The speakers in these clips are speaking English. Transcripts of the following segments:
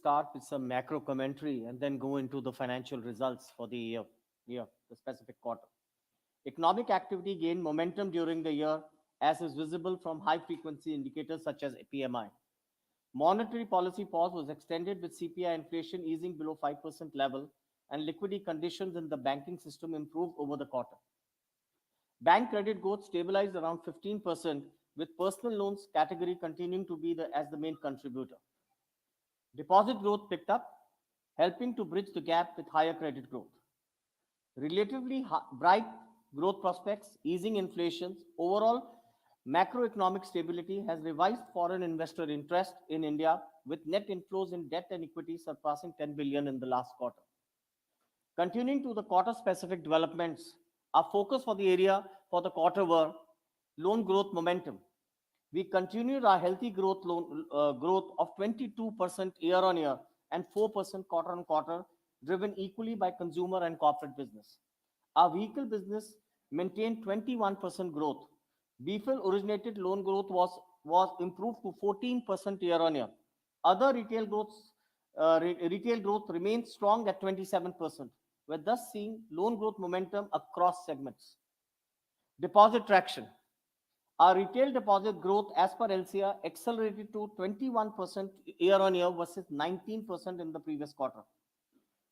start with some macro commentary and then go into the financial results for the year, the specific quarter. Economic activity gained momentum during the year, as is visible from high frequency indicators such as PMI. Monetary policy pause was extended with CPI inflation easing below 5% level and liquidity conditions in the banking system improved over the quarter. Bank credit growth stabilized around 15%, with personal loans category continuing to be as the main contributor. Deposit growth picked up, helping to bridge the gap with higher credit growth. Relatively bright growth prospects, easing inflation, overall macroeconomic stability has revised foreign investor interest in India, with net inflows in debt and equity surpassing 10 billion in the last quarter. Continuing to the quarter-specific developments, our focus for the area for the quarter were loan growth momentum. We continued our healthy growth of 22% year-on-year and 4% quarter-on-quarter, driven equally by consumer and corporate business. Our vehicle business maintained 21% growth. BFIL originated loan growth was improved to 14% year-on-year. Other retail growth remained strong at 27%. We're thus seeing loan growth momentum across segments. Deposit traction. Our retail deposit growth as per LCR accelerated to 21% year-on-year versus 19% in the previous quarter.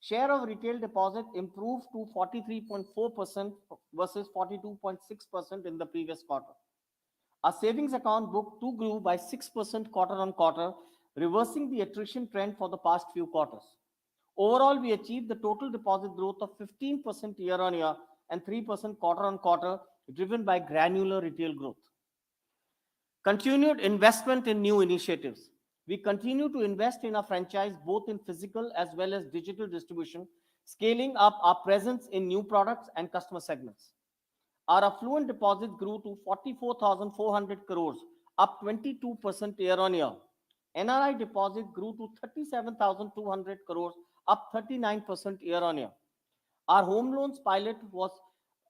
Share of retail deposit improved to 43.4% versus 42.6% in the previous quarter. Our savings account book too grew by 6% quarter-on-quarter, reversing the attrition trend for the past few quarters. Overall, we achieved the total deposit growth of 15% year-on-year and 3% quarter-on-quarter, driven by granular retail growth. Continued investment in new initiatives. We continue to invest in our franchise both in physical as well as digital distribution, scaling up our presence in new products and customer segments. Our affluent deposits grew to 44,400 crores, up 22% year-on-year. NRI deposit grew to 37,200 crores, up 39% year-on-year. Our home loans pilot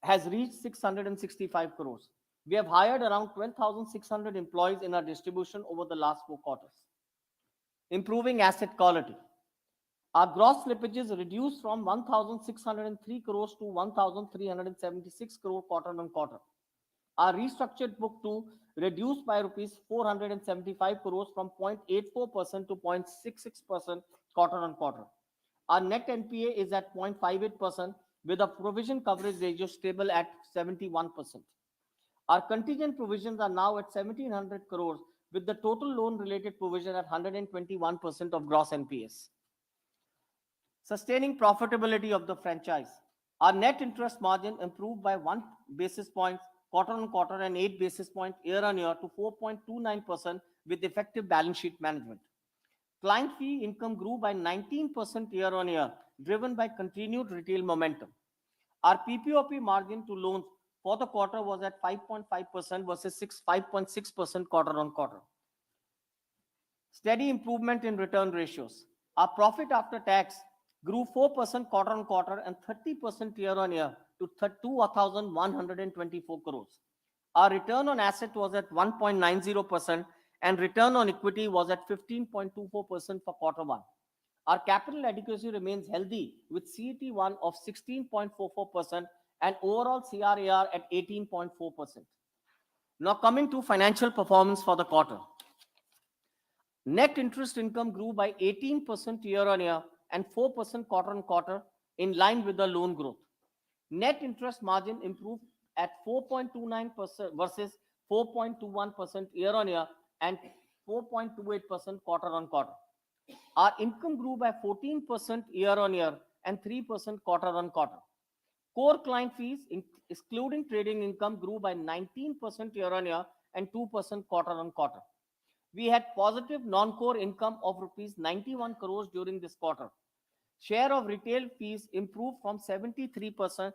has reached 665 crores. We have hired around 12,600 employees in our distribution over the last 4 quarters. Improving asset quality. Our gross slippages reduced from 1,603 crores to 1,376 crore quarter-on-quarter. Our restructured book too reduced by rupees 475 crores from 0.84% to 0.66% quarter-on-quarter. Our net NPA is at 0.58% with a provision coverage ratio stable at 71%. Our contingent provisions are now at 1,700 crores with the total loan-related provision at 121% of gross NPAs. Sustaining profitability of the franchise. Our net interest margin improved by 1 basis point quarter-on-quarter and 8 basis point year-on-year to 4.29% with effective balance sheet management. Client fee income grew by 19% year-on-year, driven by continued retail momentum. Our PPOP margin to loans for the quarter was at 5.5% versus 5.6% quarter-on-quarter. Steady improvement in return ratios. Our profit after tax grew 4% quarter-on-quarter and 30% year-on-year to 2,124 crores. Our return on asset was at 1.90% and return on equity was at 15.24% for quarter 1. Our capital adequacy remains healthy with CET1 of 16.44% and overall CRAR at 18.4%. Now coming to financial performance for the quarter. Net interest income grew by 18% year-on-year and 4% quarter-on-quarter in line with the loan growth. Net interest margin improved at 4.29% versus 4.21% year-on-year and 4.28% quarter-on-quarter. Our income grew by 14% year-on-year and 3% quarter-on-quarter. Core client fees, excluding trading income, grew by 19% year-on-year and 2% quarter-on-quarter. We had positive non-core income of rupees 91 crores during this quarter. Share of retail fees improved from 73%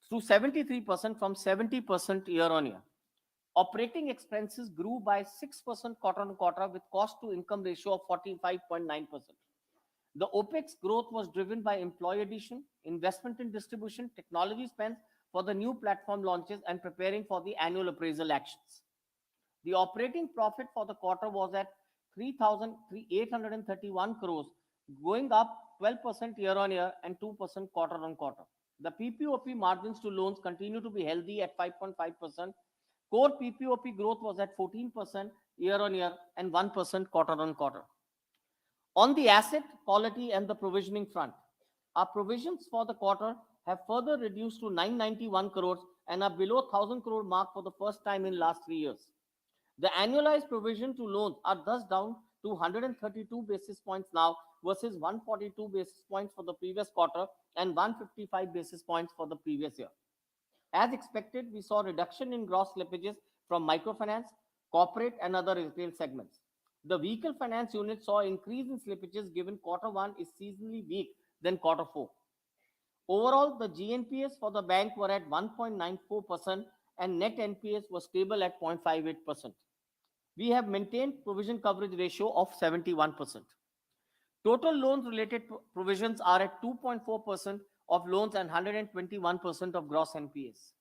to 73% from 70% year-on-year. Operating expenses grew by 6% quarter-on-quarter with cost to income ratio of 45.9%. The OPEX growth was driven by employee addition, investment in distribution, technology spends for the new platform launches and preparing for the annual appraisal actions. The operating profit for the quarter was at 3,831 crores going up 12% year on year and 2% quarter on quarter. The PPOP margins to loans continue to be healthy at 5.5%. Core PPOP growth was at 14% year on year and 1% quarter on quarter. On the asset quality and the provisioning front, our provisions for the quarter have further reduced to 991 crores and are below 1000 crore mark for the first time in last 3 years. The annualized provision to loans are thus down to 132 basis points now versus 142 basis points for the previous quarter and 155 basis points for the previous year. As expected, we saw a reduction in gross slippages from microfinance, corporate, and other retail segments. The vehicle finance unit saw increase in slippages given quarter one is seasonally weak than quarter four. Overall, the GNPS for the bank were at 1.94% and net NPS was stable at 0.58%. We have maintained provision coverage ratio of 71%. Total loans related provisions are at 2.4% of loans and 121% of gross NPS.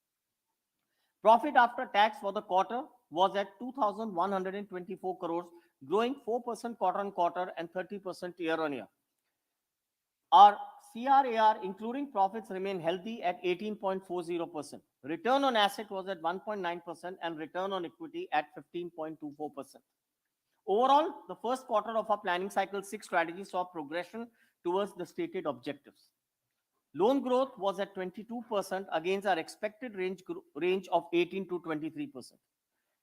Profit after tax for the quarter was at 2,124 crores, growing 4% quarter on quarter and 30% year on year. Our CRAR, including profits, remain healthy at 18.40%. Return on asset was at 1.9% and return on equity at 15.24%. Overall, the first quarter of our planning cycle 6 strategy saw progression towards the stated objectives. Loan growth was at 22% against our expected range of 18 to 23%.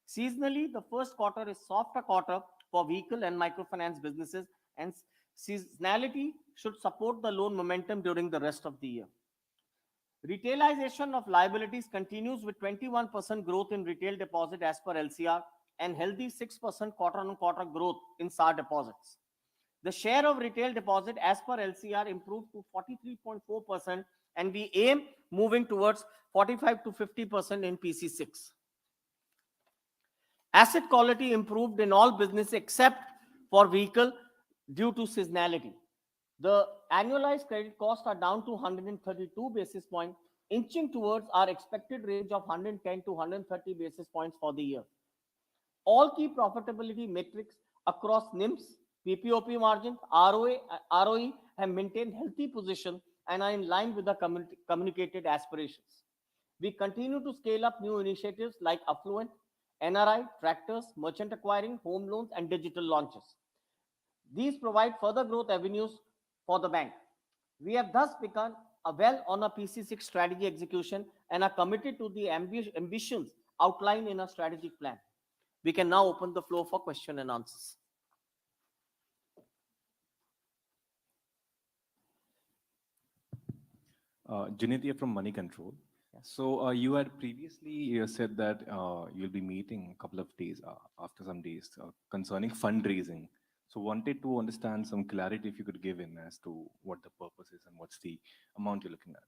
Seasonally, the first quarter is softer quarter for vehicle and microfinance businesses, and seasonality should support the loan momentum during the rest of the year. Retailization of liabilities continues with 21% growth in retail deposit as per LCR and healthy 6% quarter on quarter growth in SAR deposits. The share of retail deposit as per LCR improved to 43.4% and we aim moving towards 45 to 50% in PC6. Asset quality improved in all business except for vehicle due to seasonality. The annualized credit costs are down to 132 basis points, inching towards our expected range of 110 to 130 basis points for the year. All key profitability metrics across NIMS, PPOP margin, ROE have maintained healthy position and are in line with the communicated aspirations. We continue to scale up new initiatives like affluent, NRI, tractors, merchant acquiring, home loans, and digital launches. These provide further growth avenues for the bank. We have thus begun well on a PC6 strategy execution and are committed to the ambitions outlined in our strategic plan. We can now open the floor for question and answers. Janitya from Money Control. So you had previously said that you'll be meeting a couple of days after some days concerning fundraising. So wanted to understand some clarity if you could give in as to what the purpose is and what's the amount you're looking at.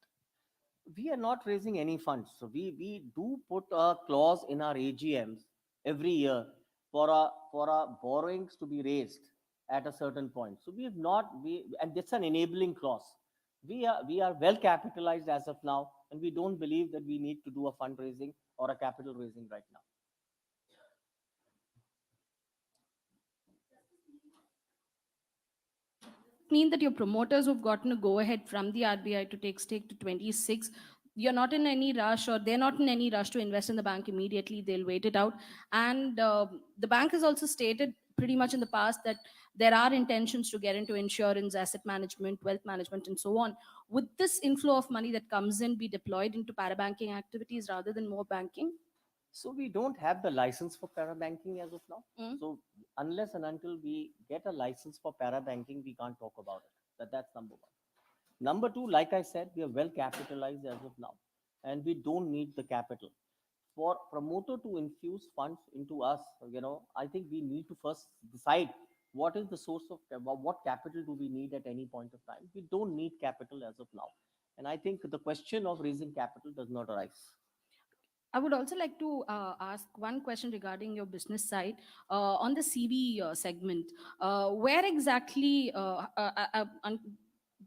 We are not raising any funds. So we do put a clause in our AGMs every year for our borrowings to be raised at a certain point. So we have not, and it's an enabling clause. We are well capitalized as of now, and we don't believe that we need to do a fundraising or a capital raising right now. Mean that your promoters who've gotten a go ahead from the RBI to take stake to 26, you're not in any rush, or they're not in any rush to invest in the bank immediately. They'll wait it out. And the bank has also stated pretty much in the past that there are intentions to get into insurance, asset management, wealth management, and so on. Would this inflow of money that comes in be deployed into parabanking activities rather than more banking? So we don't have the license for parabanking as of now. So unless and until we get a license for parabanking, we can't talk about it. That's number one. Number two, like I said, we are well capitalized as of now, and we don't need the capital. For promoter to infuse funds into us, I think we need to first decide what is the source of what capital do we need at any point of time. We don't need capital as of now, and I think the question of raising capital does not arise. I would also like to ask one question regarding your business side on the CV segment. Where exactly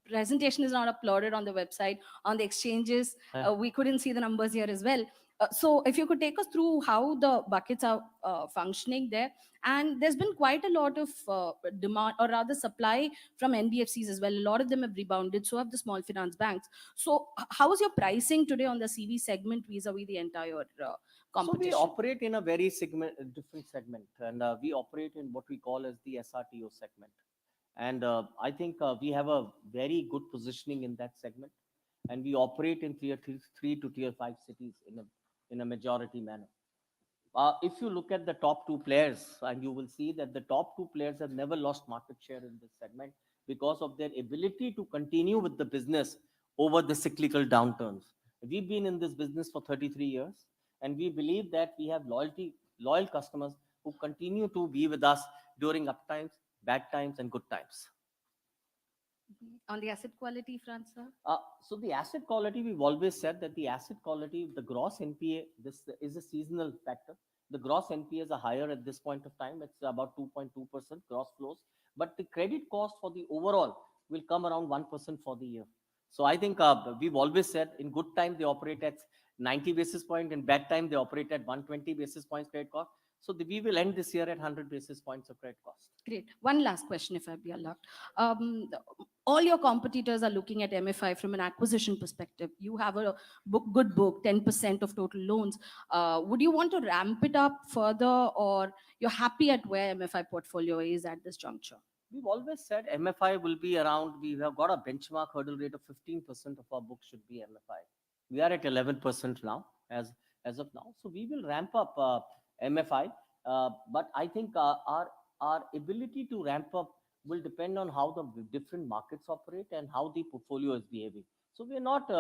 presentation is not uploaded on the website, on the exchanges? We couldn't see the numbers here as well. So if you could take us through how the buckets are functioning there, and there's been quite a lot of demand, or rather supply, from NBFCs as well. A lot of them have rebounded, so have the small finance banks. So how is your pricing today on the CV segment vis-a-vis the entire So we competition? operate in a very different segment, and we operate in what we call as the SRTO segment. And I think we have a very good positioning in that segment, and we operate in tier 3 to tier 5 cities in a majority manner. If you look at the top two players, and you will see that the top two players have never lost market share in this segment because of their ability to continue with the business over the cyclical downturns. We've been in this business for 33 years, and we believe that we have loyal customers who continue to be with us during up times, bad times, and good times. On the asset quality front, sir? So the asset quality, we've always said that the asset quality, the gross NPA, this is a seasonal factor. The gross NPAs are higher at this point of time. It's about 2.2% gross flows. But the credit cost for the overall will come around 1% for the year. So I think we've always said in good time they operate at 90 basis point, in bad time they operate at 120 basis points credit cost. So we will end this year at 100 basis points of credit cost. Great. One last question, if I'd be allowed. All your competitors are looking at MFI from an acquisition perspective. You have a good book, 10% of total loans. Would you want to ramp it up further, or you're happy at where MFI portfolio is at this juncture? We've always said MFI will be around, we have got a benchmark hurdle rate of 15% of our book should be MFI. We are at 11% now, as of now. So we will ramp up MFI, but I think our ability to ramp up will depend on how the different markets operate and how the portfolio is behaving. So we're not,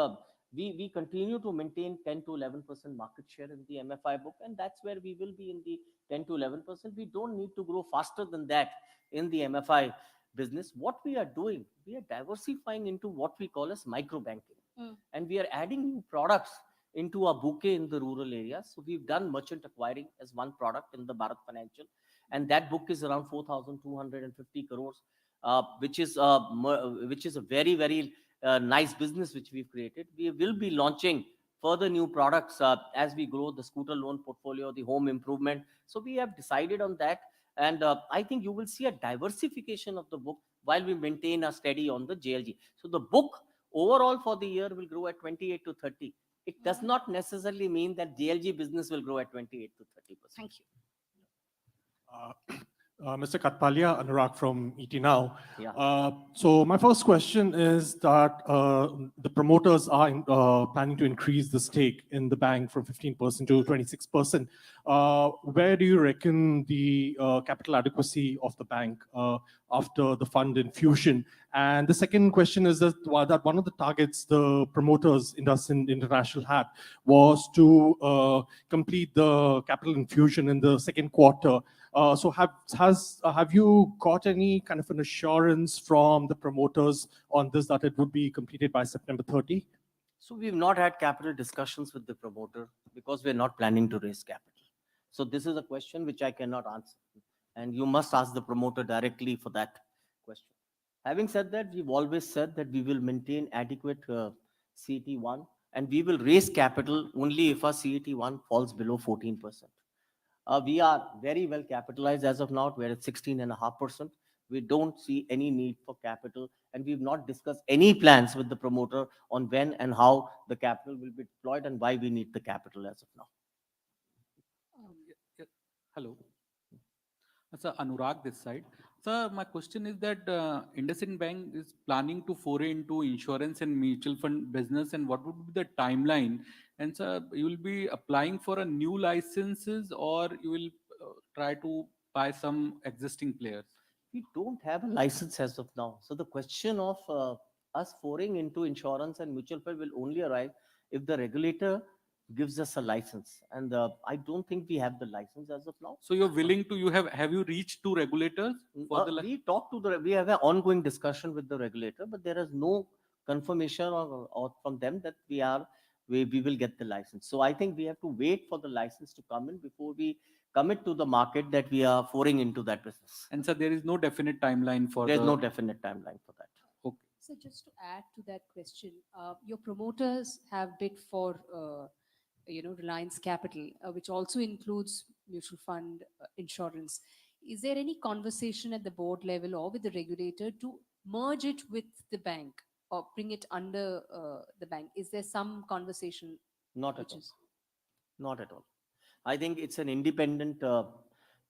we continue to maintain 10 to 11% market share in the MFI book, and that's where we will be in the 10 to 11%. We don't need to grow faster than that in the MFI business. What we are doing, we are diversifying into what we call as micro banking. And we are adding new products into our bouquet in the rural areas. So we've done merchant acquiring as one product in the Bharat Financial, and that book is around 4,250 crores, which is a very nice business which we've created. We will be launching further new products as we grow the scooter loan portfolio, the home improvement. So we have decided on that, and I think you will see a diversification of the book while we maintain a steady on the JLG. So the book overall for the year will grow at 28 to 30. It does not necessarily mean that JLG business will grow at 28 to 30%. Thank you. Mr. Katpalia, Anurag from ET Now. Yeah. So my first question is that the promoters are planning to increase the stake in the bank from 15% to 26%. Where do you reckon the capital adequacy of the bank after the fund infusion? And the second question is that one of the targets the promoters, IndusInd International, had was to complete the capital infusion in the second quarter. So have you got any kind of an assurance from the promoters on this, that it would be completed by September 30? So we've not had capital discussions with the promoter because we're not planning to raise capital. So this is a question which I cannot answer, and you must ask the promoter directly for that question. Having said that, we've always said that we will maintain adequate CET1, and we will raise capital only if our CET1 falls below 14%. We are very well capitalized as of now. We're at 16.5%. We don't see any need for capital, and we've not discussed any plans with the promoter on when and how the capital will be deployed and why we need the capital as of now. Hello. Sir, Anurag this side. Sir, my question is that IndusInd Bank is planning to foray into insurance and mutual fund business, and what would be the timeline? And sir, you will be applying for a new licenses, or you will try to buy some existing players? We don't have a license as of now. So the question of us foraying into insurance and mutual fund will only arise if the regulator gives us a license, and I don't think we have the license as of now. So you're willing to, have you reached to regulators for the We have an ongoing discussion with the regulator, but there is no confirmation or from them that we will get the license. So I think we have to wait for the license to come in before we commit to the market that we are foraying into that business. And so there is no definite timeline for There's no definite timeline for that. Okay. So just to add to that question, your promoters have bid for Reliance Capital, which also includes mutual fund insurance. Is there any conversation at the board level or with the regulator to merge it with the bank or bring it under the bank? Is there some conversation Not at which all. is Not at all. I think it's an independent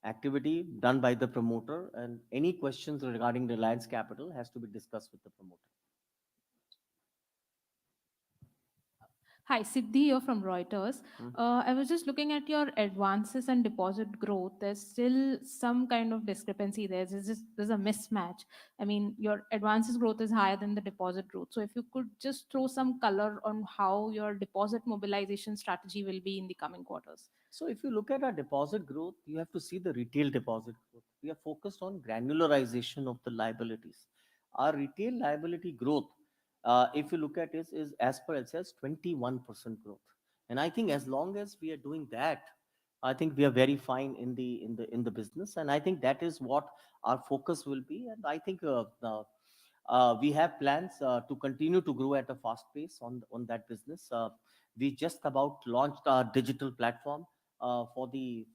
activity done by the promoter, and any questions regarding Reliance Capital has to be discussed with the promoter. Hi, Siddhi here from Reuters. Hmm. I was just looking at your advances and deposit growth. There's still some kind of discrepancy there. There's a mismatch. I mean, your advances growth is higher than the deposit growth. So if you could just throw some color on how your deposit mobilization strategy will be in the coming quarters. So if you look at our deposit growth, you have to see the retail deposit growth. We are focused on granularization of the liabilities. Our retail liability growth, if you look at it, is as per it says 21% growth. And I think as long as we are doing that, I think we are very fine in the business. And I think that is what our focus will be. And I think we have plans to continue to grow at a fast pace on that business. We just about launched our digital platform for the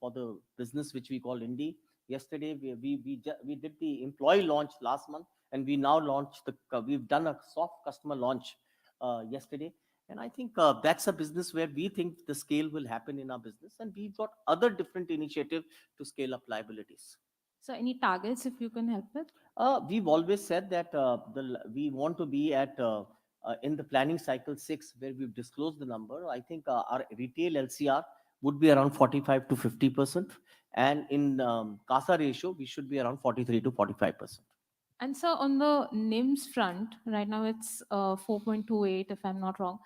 business which we call Indie. Yesterday we did the employee launch last month, and we now launched we've done a soft customer launch yesterday. And I think that's a business where we think the scale will happen in our business, and we've got other different initiatives to scale up liabilities. So any targets if you can help with? We've always said that we want to be at in the planning cycle 6, where we've disclosed the number. I think our retail LCR would be around 45 to 50%, and in CASA ratio we should be around 43 to 45%. And so on the NIMS front, right now it's 4.28, if I'm not wrong.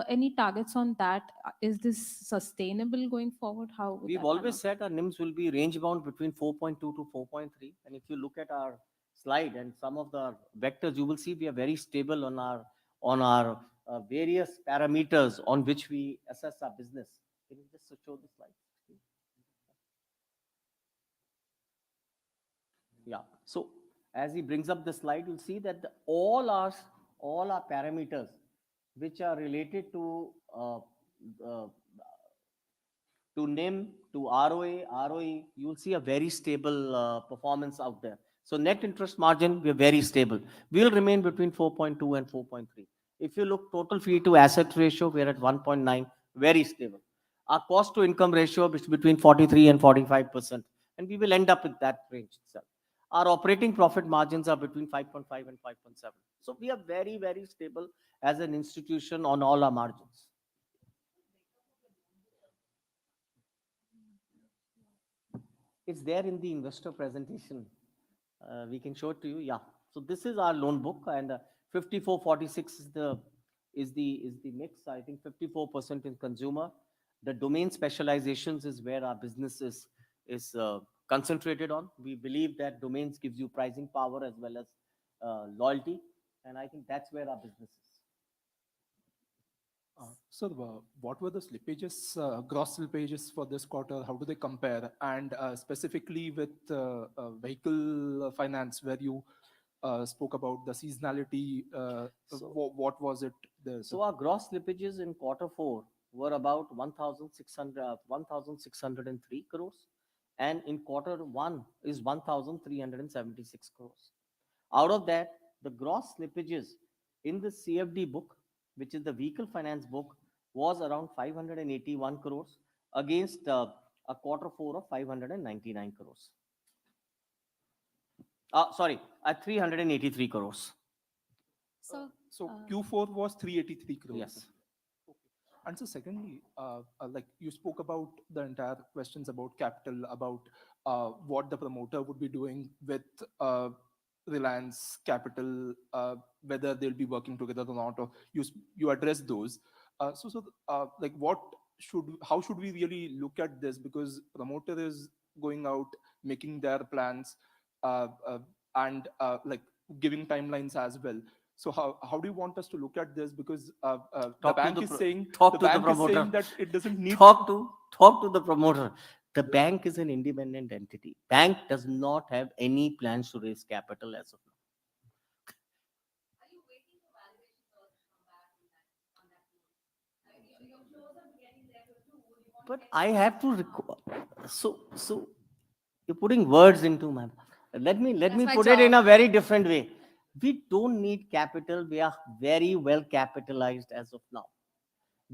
Any targets on that? Is this sustainable going forward? How would We've that pan always out? said our NIMS will be range bound between 4.2 to 4.3, and if you look at our slide and some of the vectors, you will see we are very stable on our various parameters on which we assess our business. Can you just show the slide? Yeah. So as he brings up the slide, you'll see that all our parameters which are related uh, to NIM, to ROA, ROE, you'll see a very stable performance out there. So net interest margin, we're very stable. We'll remain between 4.2 and 4.3. If you look total fee to asset ratio, we're at 1.9, very stable. Our cost to income ratio is between 43 and 45%, and we will end up with that range itself. Our operating profit margins are between 5.5 and 5.7. So we are very, very stable as an institution on all our margins. It's there in the investor presentation. We can show it to you. Yeah. So this is our loan book, and 54-46 is the mix. I think 54% in consumer. The domain specializations is where our business is concentrated on. We believe that domains gives you pricing power as well as loyalty, and I think that's where our business is. So, what were the slippages, gross slippages for this quarter? How do they compare? And specifically with vehicle finance, where you spoke about the seasonality, what was it there? So our gross slippages in quarter four were about 1,603 crores, and in quarter one is 1,376 crores. Out of that, the gross slippages in the CFD book, which is the vehicle finance book, was around 581 crores against a quarter four of 599 crores. Sorry, at 383 crores. so? So Q4 was 383 crores. Yes. And so secondly, like you spoke about the entire questions about capital, about what the promoter would be doing with Reliance Capital, whether they'll be working together or not, or you address those. Like how should we really look at this? Because promoter is going out, making their plans, and like giving timelines as well. So how do you want us to look at this? Because the bank is saying that it doesn't need. Talk to the promoter. The bank is an independent entity. Bank does not have any plans to raise capital as of now. But I have to so you're putting words into my mouth. Let That's me my put it in job. a very different way. We don't need capital. We are very well capitalized as of now.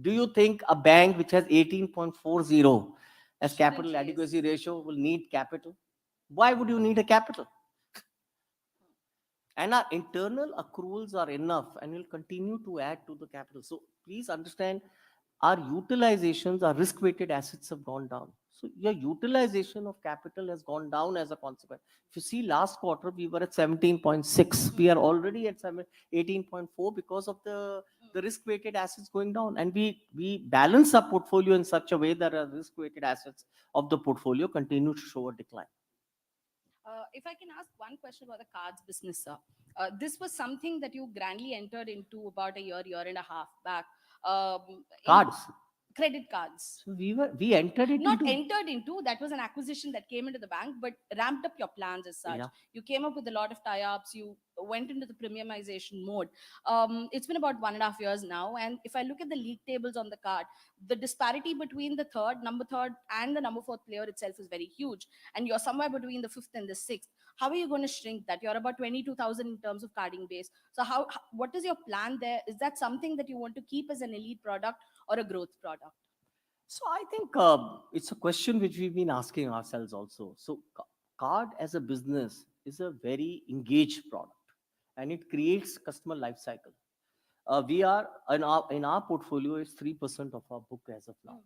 Do you think a bank which has 18.40 as Shouldn't capital raise. adequacy ratio will need capital? Why would you need a capital? And our internal accruals are enough and will continue to add to the capital. So please understand, our utilizations, our risk weighted assets have gone down. So your utilization of capital has gone down as a consequence. If you see last quarter, we were at 17.6. We are already at 18.4 because of the risk weighted assets going down. And we balance our portfolio in such a way that our risk weighted assets of the portfolio continue to show a decline. If I can ask one question about the cards business, sir. This was something that you grandly entered into about a year and a half back. In Cards. credit cards. So we entered it Not into. entered into, that was an acquisition that came into the bank, but ramped up your plans as such. Yeah. You came up with a lot of tie-ups, you went into the premiumization mode. It's been about 1.5 years now, and if I look at the league tables on the card, the disparity between the number third and the number fourth player itself is very huge, and you're somewhere between the fifth and the sixth. How are you going to shrink that? You're about 22,000 in terms of carding base. So what is your plan there? Is that something that you want to keep as an elite product or a growth product? So I think it's a question which we've been asking ourselves also. So card as a business is a very engaged product, and it creates customer life cycle. We are in our portfolio, it's 3% of our book as of now.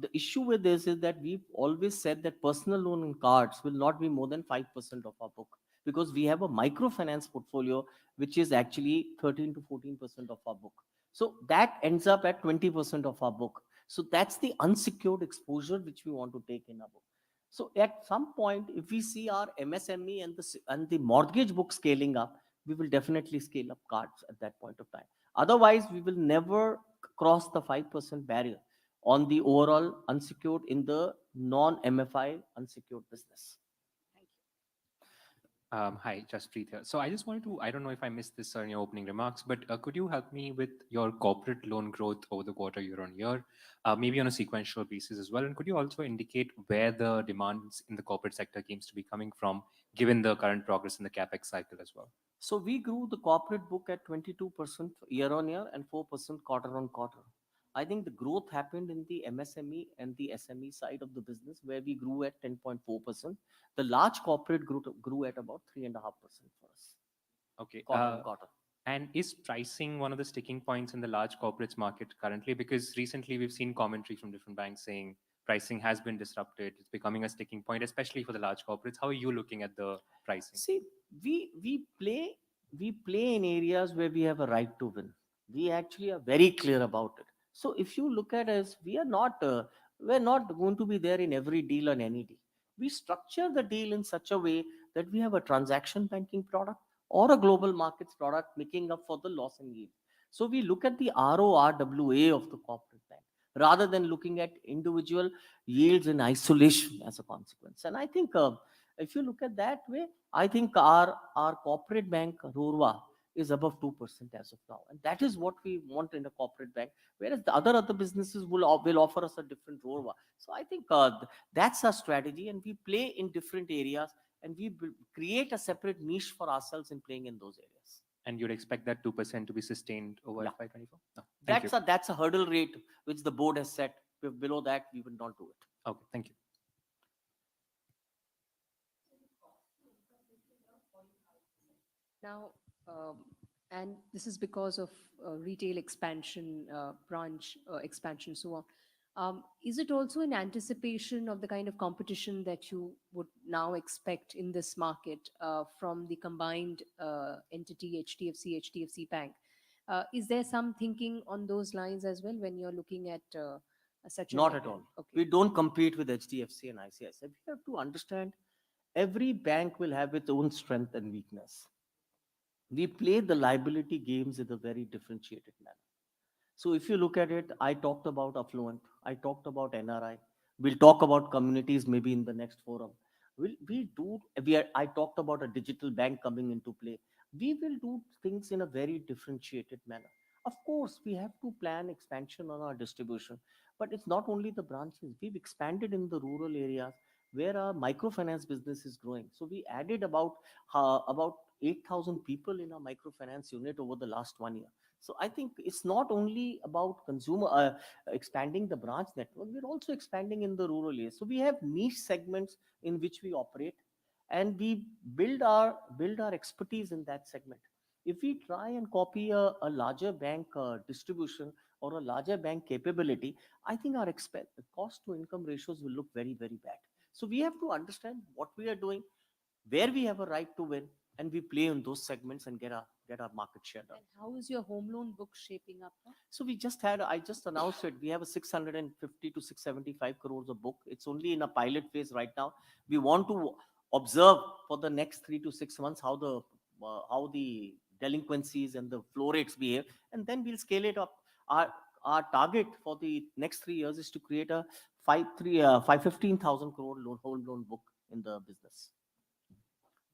The issue with this is that we've always said that personal loan and cards will not be more than 5% of our book, because we have a microfinance portfolio which is actually 13 to 14% of our book. So that ends up at 20% of our book. So that's the unsecured exposure which we want to take in our book. So at some point, if we see our MSME and the mortgage book scaling up, we will definitely scale up cards at that point of time. Otherwise, we will never cross the 5% barrier on the overall unsecured in the non-MFI unsecured business. Hi, Jaspreet here. So I just wanted to, I don't know if I missed this in your opening remarks, but could you help me with your corporate loan growth over the quarter year on year, maybe on a sequential basis as well? And could you also indicate where the demands in the corporate sector seems to be coming from, given the current progress in the CapEx cycle as well? So we grew the corporate book at 22% year on year and 4% quarter on quarter. I think the growth happened in the MSME and the SME side of the business, where we grew at 10.4%. The large corporate grew at about 3.5% for us. Okay. Quarter on quarter. And is pricing one of the sticking points in the large corporates market currently? Because recently we've seen commentary from different banks saying pricing has been disrupted. It's becoming a sticking point, especially for the large corporates. How are you looking at the pricing? See, we play in areas where we have a right to win. We actually are very clear about it. So if you look at us, we're not going to be there in every deal on any deal. We structure the deal in such a way that we have a transaction banking product or a global markets product making up for the loss in yield. So we look at the RORWA of the corporate bank rather than looking at individual yields in isolation as a consequence. And I think if you look at that way, I think our corporate bank RORWA is above 2% as of now, and that is what we want in a corporate bank. Whereas the other businesses will offer us a different RORWA. So I think that's our strategy, and we play in different areas, and we create a separate niche for ourselves in playing in those areas. And you'd expect that 2% to be sustained over Yeah. FY24? No. Thank you. That's a hurdle rate which the board has set. Below that, we will not do it. Okay, thank you. Now, and this is because of retail expansion, branch expansion, so on. Is it also in anticipation of the kind of competition that you would now expect in this market from the combined entity HDFC Bank? Is there some thinking on those lines as well when you're looking at such a Not at all. Okay. We don't compete with HDFC and ICICI. We have to understand every bank will have its own strength and weakness. We play the liability games in a very differentiated manner. So if you look at it, I talked about affluent, I talked about NRI. We'll talk about communities maybe in the next forum. I talked about a digital bank coming into play. We will do things in a very differentiated manner. Of course, we have to plan expansion on our distribution, but it's not only the branches. We've expanded in the rural areas where our microfinance business is growing. So we added about 8,000 people in our microfinance unit over the last 1 year. So I think it's not only about consumer expanding the branch network, we're also expanding in the rural areas. So we have niche segments in which we operate, and we build our expertise in that segment. If we try and copy a larger bank distribution or a larger bank capability, I think our cost to income ratios will look very, very bad. So we have to understand what we are doing, where we have a right to win, and we play in those segments and get our market share done. And how is your home loan book shaping up now? So I just announced it. We have a 650 to 675 crores of book. It's only in a pilot phase right now. We want to observe for the next 3 to 6 months how the delinquencies and the flow rates behave, and then we'll scale it up. Our target for the next 3 years is to create a 15,000 crore home loan book in the business.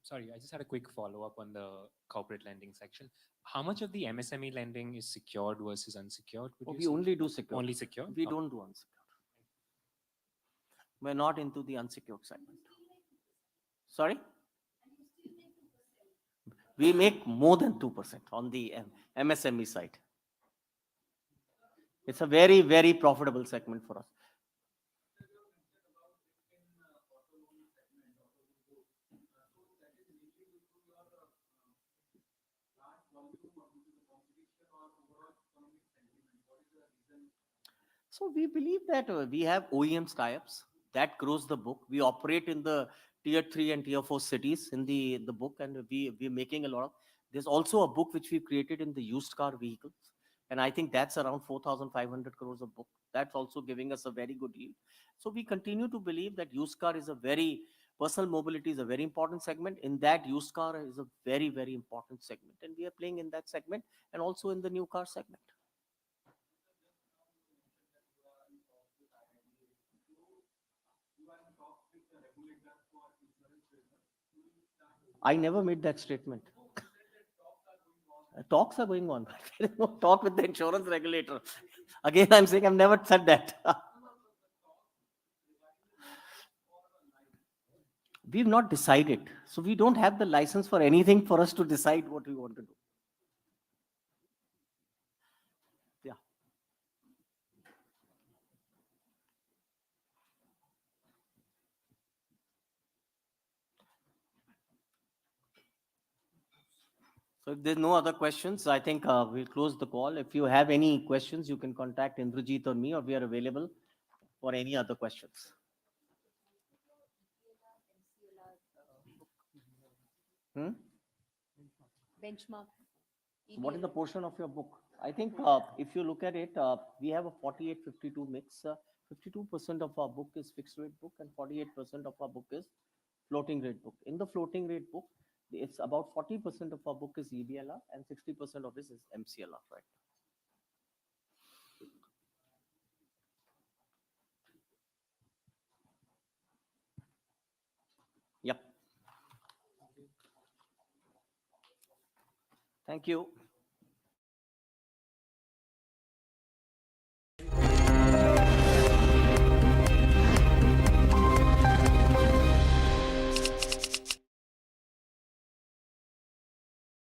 Sorry, I just had a quick follow-up on the corporate lending section. How much of the MSME lending is secured versus unsecured? would you We say? only do secured. Only secured? We Oh, don't do unsecured. We're not into the unsecured segment. Sorry? We make more than 2% on the MSME side. It's a very, very profitable segment for us. So we believe that we have OEMs tie-ups that grows the book. We operate in the tier 3 and tier 4 cities in the book, and we're making a lot of. There's also a book which we've created in the used car vehicles, and I think that's around 4,500 crores of book. That's also giving us a very good yield. So we continue to believe that used car is a very personal mobility is a very important segment. In that, used car is a very, very important segment, and we are playing in that segment and also in the new car segment. I never made that statement. Talks are going on. There is no talk with the insurance regulator. Again, I'm saying I've never said that. We've not decided. So we don't have the license for anything for us to decide what we want to do. Yeah. So if there's no other questions, I think we'll close the call. If you have any questions, you can contact Indrajit or me, or we are available for any other questions. Benchmark. What is the portion of your book? I think if you look at it, we have a 48-52 mix. 52% of our book is fixed rate book and 48% of our book is floating rate book. In the floating rate book, it's about 40% of our book is EBLR and 60% of this is MCLR, right? Yep. Thank you.